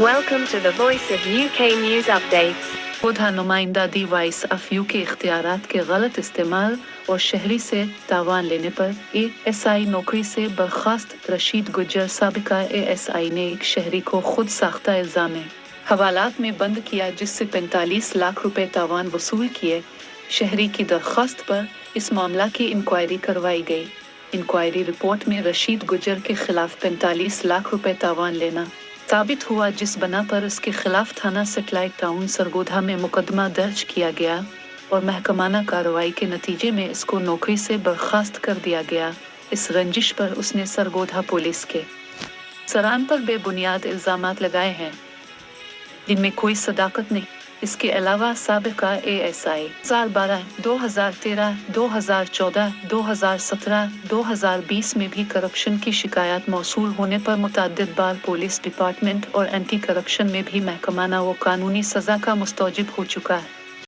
Welcome to the Voice of UK News Updates. خودہ نمائندہ دی voice of you کے اختیارات کے غلط استعمال اور شہری سے تاوان لینے پر ASI نوکری سے برخاست رشید گجر سابقہ ASI نے ایک شہری کو خود ساختہ الزام حوالات میں بند کیا جس سے 45 لاکھ روپے تاوان وصول کیے۔ شہری کی درخواست پر اس معاملہ کی انکوائری کروائی گئی۔ انکوائری رپورٹ میں رشید گجر کے خلاف 45 لاکھ روپے تاوان لینا ثابت ہوا، جس بنا پر اس کے خلاف تھانہ سیٹلائٹ ٹاؤن سرگودھا میں مقدمہ درج کیا گیا اور محکمانہ کارروائی کے نتیجے میں اس کو نوکری سے برخاست کر دیا گیا۔ اس رنجش پر اس نے سرگودھا پولیس کے سران پر بے بنیاد الزامات لگائے ہیں جن میں کوئی صداقت نہیں۔ اس کے علاوہ سابقہ ASI 2012، 2013، 2014، 2017، 2020 میں بھی کرپشن کی شکایات موصول ہونے پر متعدد بار پولیس ڈپارٹمنٹ اور اینٹی کرپشن میں بھی محکمانہ و قانونی سزا کا مستوجب ہو چکا ہے۔